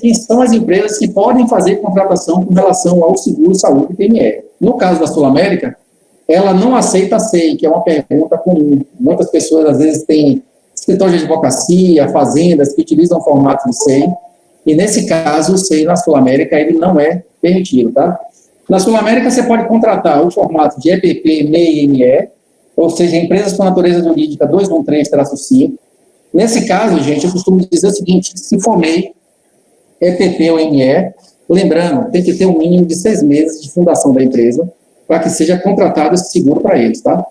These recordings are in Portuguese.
quem são as empresas que podem fazer contratação com relação ao seguro-saúde PME. No caso da Sul América, ela não aceita a SEI, que é uma pergunta comum. Muitas pessoas, às vezes, têm escritórios de advocacia, fazendas que utilizam o formato de SEI, e nesse caso, o SEI na Sul América, ele não é permitido, tá? Na Sul América, você pode contratar o formato de EPP, MEI e ME, ou seja, empresas com natureza jurídica 213-5. Nesse caso, gente, eu costumo dizer o seguinte: se for MEI, EPP ou ME, lembrando, tem que ter um mínimo de 6 meses de fundação da empresa para que seja contratado esse seguro para eles, tá?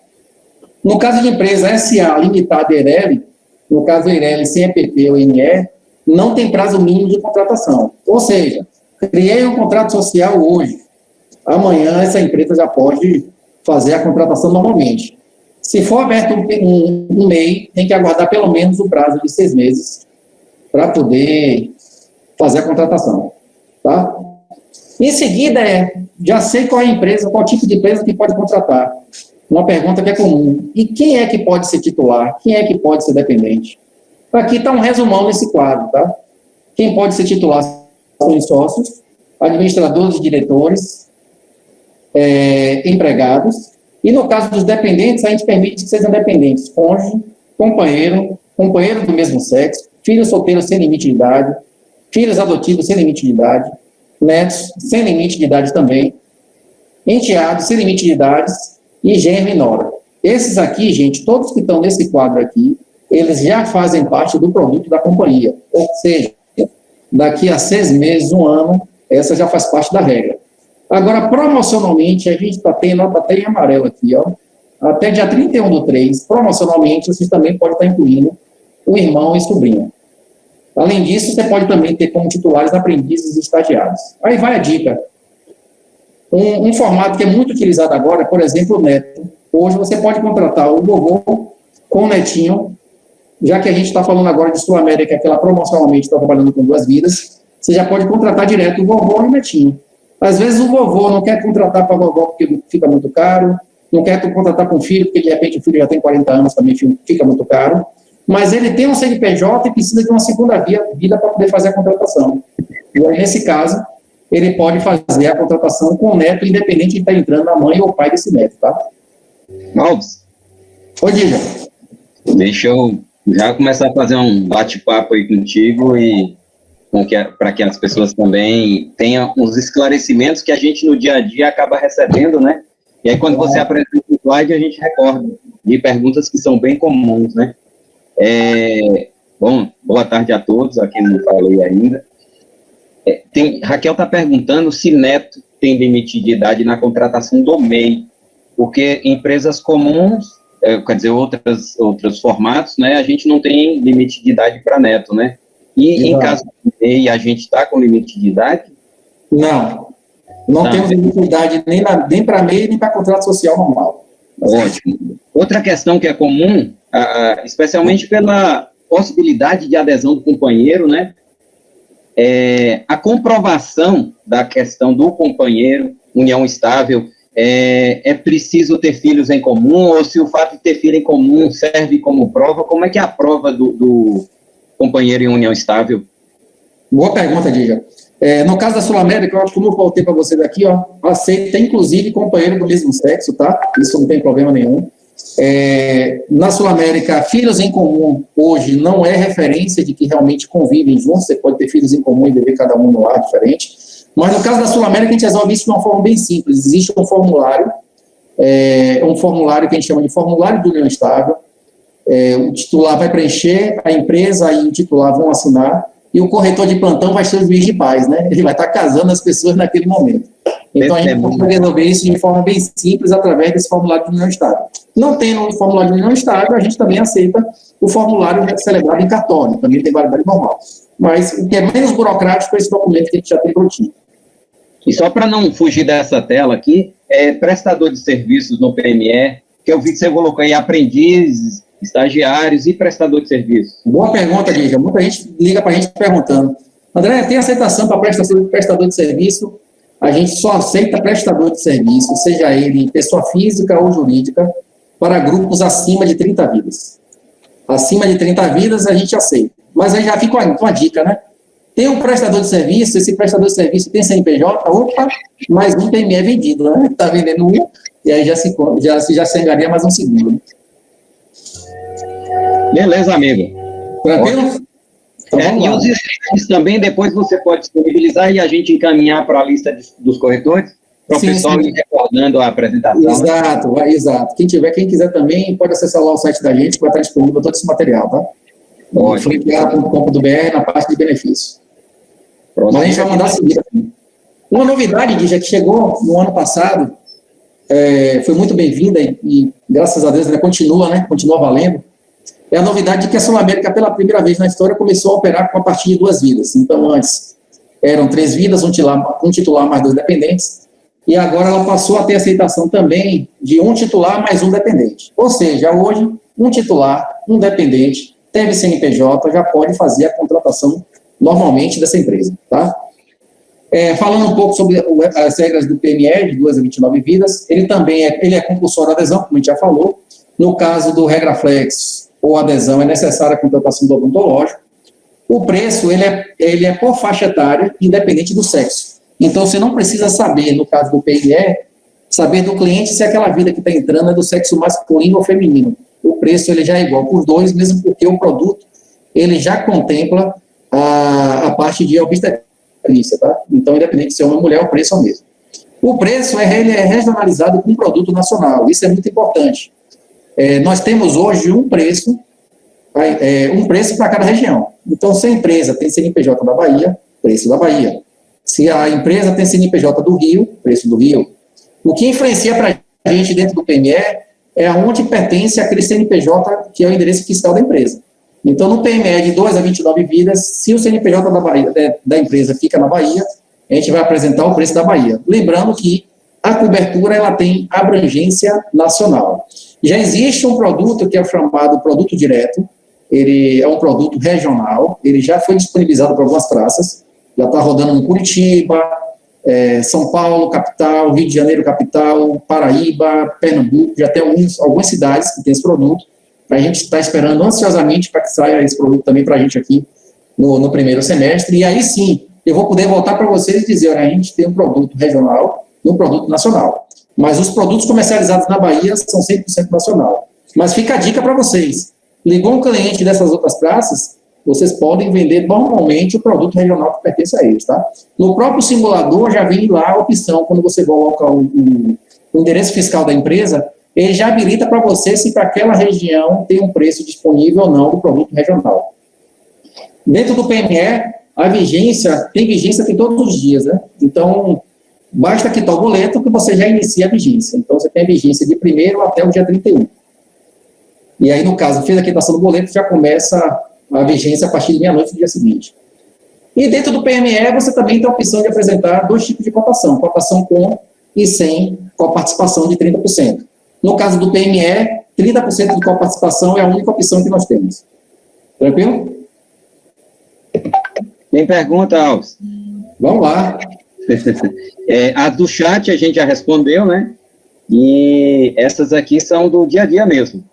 No caso de empresa SA, limitada EIRELI, no caso EIRELI sem EPP ou ME, não tem prazo mínimo de contratação. Ou seja, criei um contrato social hoje, amanhã essa empresa já pode fazer a contratação normalmente. Se for aberto um MEI, tem que aguardar pelo menos o prazo de 6 meses para poder fazer a contratação, tá? Em seguida, já sei qual é a empresa, qual tipo de empresa que pode contratar. Uma pergunta que é comum: e quem é que pode ser titular? Quem é que pode ser dependente? Aqui está um resumão nesse quadro, tá? Quem pode ser titular são os sócios, administradores e diretores, empregados, e no caso dos dependentes, a gente permite que sejam dependentes: cônjuge, companheiro do mesmo sexo, filhos solteiros sem limite de idade, filhos adotivos sem limite de idade, netos sem limite de idade também, enteados sem limite de idades e genro e nora. Esses aqui, gente, todos que estão nesse quadro aqui, eles já fazem parte do produto da companhia. Ou seja, daqui a 6 meses, 1 ano, essa já faz parte da regra. Agora, promocionalmente, a gente está tendo nota até em amarelo aqui, ó. Até dia 31/3, promocionalmente, vocês também podem estar incluindo o irmão e sobrinho. Além disso, você pode também ter como titulares aprendizes e estagiários. Aí vai a dica. Um formato que é muito utilizado agora, por exemplo, o neto. Hoje você pode contratar o vovô com o netinho, já que a gente está falando agora de Sul América, que ela promocionalmente está trabalhando com 2 vidas, você já pode contratar direto o vovô e o netinho. Às vezes o vovô não quer contratar para a vovó porque fica muito caro, não quer contratar com o filho, porque de repente o filho já tem 40 anos, também fica muito caro, mas ele tem um CNPJ e precisa de uma segunda vida para poder fazer a contratação. E aí, nesse caso, ele pode fazer a contratação com o neto, independente de estar entrando a mãe ou o pai desse neto, tá? Alves. Oi, Diga. Deixa eu já começar a fazer um bate-papo aí contigo e para que as pessoas também tenham uns esclarecimentos que a gente no dia a dia acaba recebendo, né? E aí quando você apresenta o slide, a gente recorda de perguntas que são bem comuns, né? Bom, boa tarde a todos, a quem não falei ainda. Raquel está perguntando se neto tem limite de idade na contratação do MEI, porque empresas comuns, quer dizer, outros formatos, né, a gente não tem limite de idade para neto, né? E em caso de MEI, a gente está com limite de idade? Não temos limite de idade nem para MEI, nem para contrato social normal. Ótimo. Outra questão que é comum, especialmente pela possibilidade de adesão do companheiro, né? A comprovação da questão do companheiro, união estável, é preciso ter filhos em comum, ou se o fato de ter filho em comum serve como prova, como é que é a prova do companheiro em união estável? Boa pergunta, Diga. No caso da Sul América, eu acho que como eu faltei para vocês aqui, ó, aceita inclusive companheiro do mesmo sexo, tá? Isso não tem problema nenhum. Na Sul América, filhos em comum hoje não é referência de que realmente convivem juntos, você pode ter filhos em comum e viver cada um no lar diferente, mas no caso da Sul América a gente resolve isso de uma forma bem simples. Existe um formulário que a gente chama de formulário de união estável, o titular vai preencher, a empresa e o titular vão assinar, e o corretor de plantão vai ser o juiz de paz, né? Ele vai estar casando as pessoas naquele momento. Então, a gente pode resolver isso de forma bem simples através desse formulário de união estável. Não tendo o formulário de união estável, a gente também aceita o formulário celebrado em cartório, também tem validade normal. Mas o que é menos burocrático é esse documento que a gente já tem prontinho. E só para não fugir dessa tela aqui, prestador de serviços no PME, que eu vi que você colocou aí aprendizes, estagiários e prestador de serviços. Boa pergunta, Lígia. Muita gente liga para a gente perguntando: André, tem aceitação para prestador de serviço? A gente só aceita prestador de serviço, seja ele pessoa física ou jurídica, para grupos acima de 30 vidas. Acima de 30 vidas a gente aceita. Mas aí já fica uma dica, né? Tem um prestador de serviço, esse prestador de serviço tem CNPJ, opa, mais um PME vendido, né? Está vendendo um, e aí já se engaria mais um seguro. Beleza, amigo. Tranquilo? Então, e os slides também, depois você pode disponibilizar e a gente encaminhar para a lista dos corretores, para o pessoal ir recordando a apresentação. Exato, exato. Quem quiser também, pode acessar lá o site da gente, que vai estar disponível todo esse material, tá? Franquear.com.br na parte de benefícios. Mas a gente vai mandar a seguir. Uma novidade, Guija, que chegou no ano passado, foi muito bem-vinda e, graças a Deus, continua valendo, é a novidade de que a Sul América, pela primeira vez na história, começou a operar com a partir de 2 vidas. Então, antes eram 3 vidas, um titular mais 2 dependentes, e agora ela passou a ter aceitação também de um titular mais um dependente. Ou seja, hoje, um titular, um dependente, teve CNPJ, já pode fazer a contratação normalmente dessa empresa, tá? Falando um pouco sobre as regras do PME, de 2 a 29 vidas, ele também é compulsório a adesão, como a gente já falou. No caso do Regraflex ou adesão, é necessária a contratação do odontológico. O preço, ele é por faixa etária, independente do sexo. Então, você não precisa saber, no caso do PME, saber do cliente se aquela vida que está entrando é do sexo masculino ou feminino. O preço, ele já é igual para os dois, mesmo porque o produto, ele já contempla a parte de obstetrícia, tá? Então, independente de ser homem ou mulher, o preço é o mesmo. O preço, ele é regionalizado com um produto nacional. Isso é muito importante. Nós temos hoje um preço para cada região. Então, se a empresa tem CNPJ da Bahia, preço da Bahia. Se a empresa tem CNPJ do Rio, preço do Rio. O que influencia para a gente dentro do PME é aonde pertence aquele CNPJ que é o endereço fiscal da empresa. Então, no PME de 2 a 29 vidas, se o CNPJ da empresa fica na Bahia, a gente vai apresentar o preço da Bahia. Lembrando que a cobertura ela tem abrangência nacional. Já existe um produto que é o chamado produto direto, ele é um produto regional, ele já foi disponibilizado para algumas praças, já está rodando em Curitiba, São Paulo, capital, Rio de Janeiro, capital, Paraíba, Pernambuco, já tem algumas cidades que tem esse produto. A gente está esperando ansiosamente para que saia esse produto também para a gente aqui no primeiro semestre, e aí sim, eu vou poder voltar para vocês e dizer, olha, a gente tem um produto regional e um produto nacional. Mas os produtos comercializados na Bahia são 100% nacional. Mas fica a dica para vocês. Ligou um cliente dessas outras praças, vocês podem vender normalmente o produto regional que pertence a eles, tá? No próprio simulador já vem lá a opção, quando você coloca o endereço fiscal da empresa, ele já habilita para você se para aquela região tem um preço disponível ou não do produto regional. Dentro do PME, a vigência tem todos os dias, né? Então, basta quitar o boleto que você já inicia a vigência. Então, você tem a vigência de 1º até o dia 31. E aí, no caso, fez a quitação do boleto, já começa a vigência a partir de meia-noite do dia seguinte. E dentro do PME, você também tem a opção de apresentar 2 tipos de cotação com e sem coparticipação de 30%. No caso do PME, 30% de coparticipação é a única opção que nós temos. Tranquilo? Tem pergunta, Alves? Vamos lá. A do chat a gente já respondeu, né? E essas aqui são do dia a dia mesmo.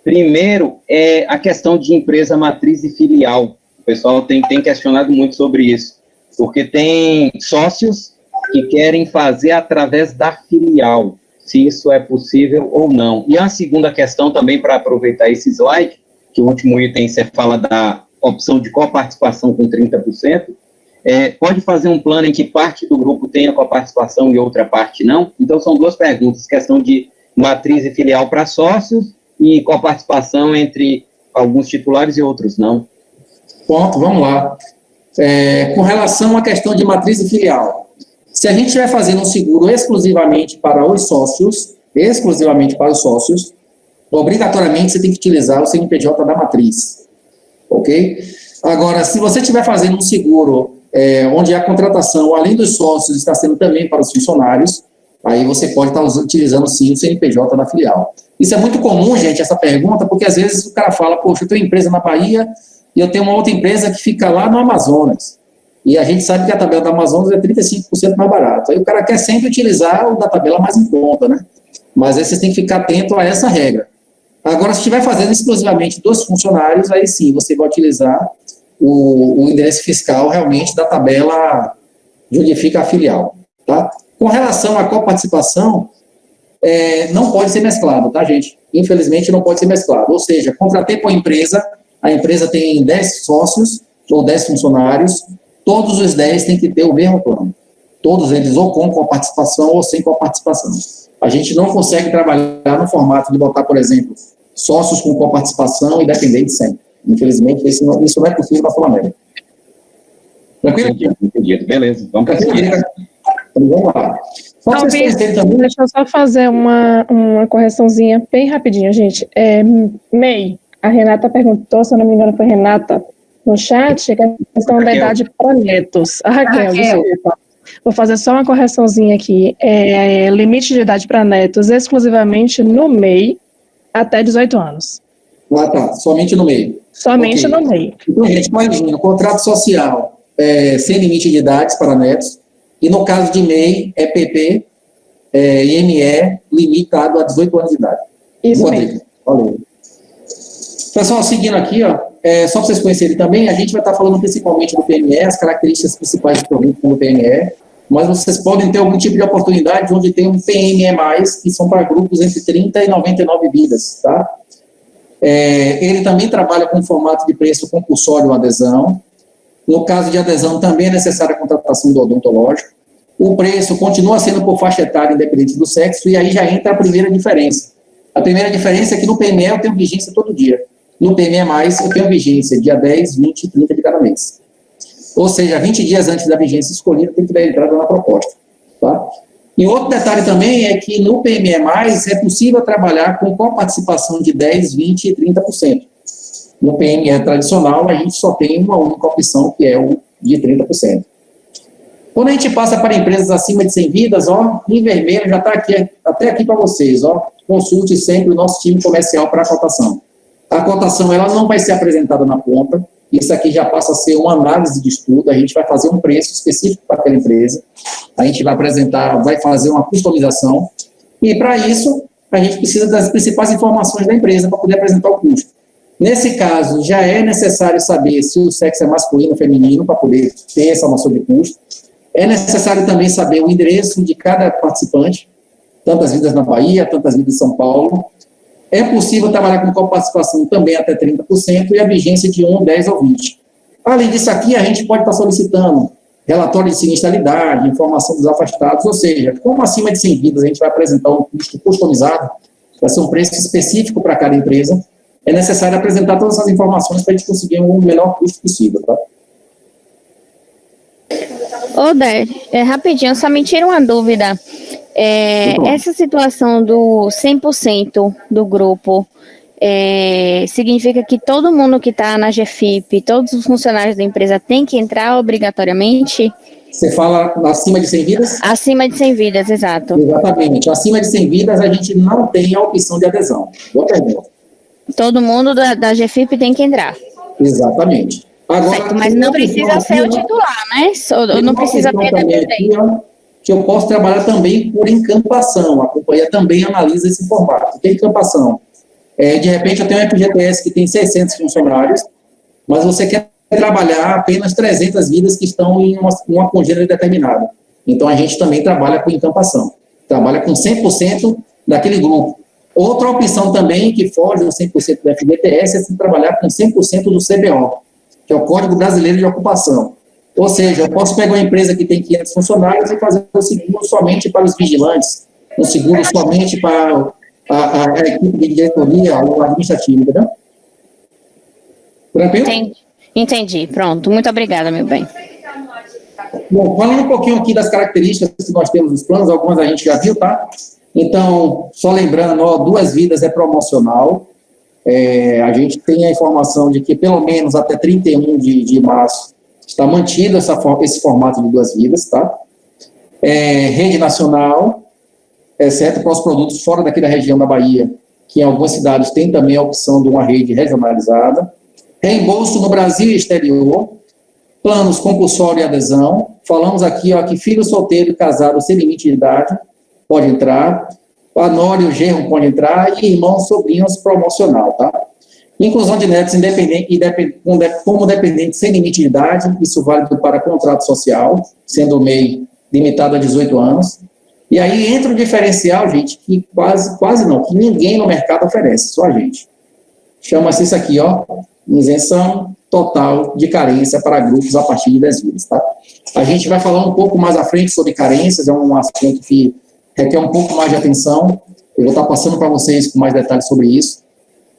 Primeiro, é a questão de empresa matriz e filial. O pessoal tem questionado muito sobre isso, porque tem sócios que querem fazer através da filial, se isso é possível ou não. E a segunda questão também, para aproveitar esse slide, que o último item você fala da opção de coparticipação com 30%, pode fazer um plano em que parte do grupo tenha coparticipação e outra parte não? Então, são 2 perguntas, questão de matriz e filial para sócios e coparticipação entre alguns titulares e outros não. Ponto, vamos lá. Com relação à questão de matriz e filial, se a gente estiver fazendo um seguro exclusivamente para os sócios, obrigatoriamente você tem que utilizar o CNPJ da matriz, ok? Agora, se você estiver fazendo um seguro onde a contratação, além dos sócios, está sendo também para os funcionários, aí você pode estar utilizando, sim, o CNPJ da filial. Isso é muito comum, gente, essa pergunta, porque às vezes o cara fala, poxa, eu tenho empresa na Bahia e eu tenho uma outra empresa que fica lá no Amazonas. E a gente sabe que a tabela da Amazonas é 35% mais barata. Aí o cara quer sempre utilizar o da tabela mais em conta, né? Mas aí vocês têm que ficar atento a essa regra. Agora, se estiver fazendo exclusivamente dos funcionários, aí sim, você vai utilizar o endereço fiscal realmente da tabela de onde fica a filial, tá? Com relação à coparticipação, não pode ser mesclado, tá, gente? Infelizmente, não pode ser mesclado. Ou seja, contratei com a empresa tem 10 sócios ou 10 funcionários, todos os 10 têm que ter o mesmo plano. Todos eles ou com coparticipação ou sem coparticipação. A gente não consegue trabalhar no formato de botar, por exemplo, sócios com coparticipação e dependentes sem. Infelizmente, isso não é possível na Sul-América. Tranquilo? Entendido. Beleza, vamos para cima. Então, vamos lá. Só para vocês conhecerem também. Deixa eu só fazer uma correçãozinha bem rapidinho, gente. MEI, a Renata perguntou, se eu não me engano foi Renata, no chat, a questão da idade para netos. A Raquel, desculpa. Vou fazer só uma correçãozinha aqui. Limite de idade para netos exclusivamente no MEI até 18 anos. Ah, tá. Somente no MEI. Somente no MEI. Então, gente, imagina, contrato social sem limite de idades para netos, e no caso de MEI, PP, IME, limitado a 18 anos de idade. Isso Boa mesmo. Valeu. Pessoal, seguindo aqui, ó, só para vocês conhecerem também, a gente vai estar falando principalmente do PME, as características principais do produto como PME, mas vocês podem ter algum tipo de oportunidade onde tem um PME+, que são para grupos entre 30 e 99 vidas, tá? Ele também trabalha com formato de preço compulsório ou adesão. No caso de adesão, também é necessária a contratação do odontológico. O preço continua sendo por faixa etária, independente do sexo, e aí já entra a primeira diferença. A primeira diferença é que no PME eu tenho vigência todo dia. No PME+, eu tenho vigência dia 10, 20 e 30 de cada mês. Ou seja, 20 dias antes da vigência escolhida, tem que dar entrada na proposta. Tá? E outro detalhe também é que no PME+, é possível trabalhar com coparticipação de 10, 20 e 30%. No PME tradicional, a gente só tem uma única opção, que é o de 30%. Quando a gente passa para empresas acima de 100 vidas, ó, em vermelho já está aqui, até aqui para vocês, ó, consulte sempre o nosso time comercial para a cotação. A cotação, ela não vai ser apresentada na ponta, isso aqui já passa a ser uma análise de estudo, a gente vai fazer um preço específico para aquela empresa, a gente vai apresentar, vai fazer uma customização, e para isso, a gente precisa das principais informações da empresa para poder apresentar o custo. Nesse caso, já é necessário saber se o sexo é masculino ou feminino, para poder ter essa noção de custo. É necessário também saber o endereço de cada participante, tantas vidas na Bahia, tantas vidas em São Paulo. É possível trabalhar com coparticipação também até 30% e a vigência de 1, 10 ou 20. Além disso aqui, a gente pode estar solicitando relatório de sinistralidade, informação dos afastados, ou seja, como acima de 100 vidas a gente vai apresentar um custo customizado, vai ser um preço específico para cada empresa, é necessário apresentar todas essas informações para a gente conseguir um menor custo possível, tá? Ô, Dé, rapidinho, só me tira uma dúvida. Essa situação do 100% do grupo significa que todo mundo que está na GFIP, todos os funcionários da empresa têm que entrar obrigatoriamente? Você fala acima de 100 vidas? Acima de 100 vidas, exato. Exatamente. Acima de 100 vidas, a gente não tem a opção de adesão. Boa pergunta. Todo mundo da GFIP tem que entrar. Exatamente. Agora, certo, mas não precisa ser o titular, né? Não precisa ter dependente. Que eu posso trabalhar também por encampação. A companhia também analisa esse formato. O que é encampação? De repente, eu tenho um FGTS que tem 600 funcionários, mas você quer trabalhar apenas 300 vidas que estão em uma congênere determinada. Então, a gente também trabalha com encampação. Trabalha com 100% daquele grupo. Outra opção também que foge do 100% do FGTS é se trabalhar com 100% do CBO, que é o Código Brasileiro de Ocupação. Ou seja, eu posso pegar uma empresa que tem 500 funcionários e fazer um seguro somente para os vigilantes, um seguro somente para a equipe de diretoria ou administrativa, entendeu? Tranquilo? Entendi, pronto. Muito obrigada, meu bem. Bom, falando um pouquinho aqui das características que nós temos nos planos, algumas a gente já viu, tá? Então, só lembrando, 2 vidas é promocional. A gente tem a informação de que pelo menos até 31 de março está mantido esse formato de 2 vidas, tá? Rede nacional, exceto para os produtos fora daqui da região da Bahia, que em algumas cidades tem também a opção de uma rede regionalizada. Reembolso no Brasil e exterior, planos compulsório e adesão. Falamos aqui, ó, que filho solteiro e casado sem limite de idade pode entrar, a nora e o genro pode entrar, e irmãos, sobrinhos promocional, tá? Inclusão de netos como dependentes sem limite de idade, isso válido para contrato social, sendo o MEI limitado a 18 anos. E aí entra um diferencial, gente, que quase não, que ninguém no mercado oferece, só a gente. Chama-se isso aqui, ó, isenção total de carência para grupos a partir de 10 vidas, tá? A gente vai falar um pouco mais à frente sobre carências, é um assunto que requer um pouco mais de atenção, eu vou estar passando para vocês com mais detalhes sobre isso,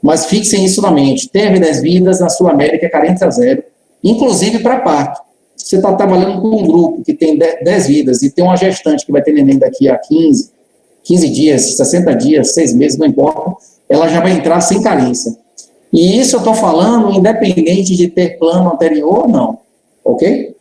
mas fixem isso na mente, teve 10 vidas, na Sul-América é carência zero, inclusive para parto. Você está trabalhando com um grupo que tem 10 vidas e tem uma gestante que vai ter neném daqui a 15 dias, 60 dias, 6 meses, não importa, ela já vai entrar sem carência. E isso eu estou falando independente de ter plano anterior ou não, ok?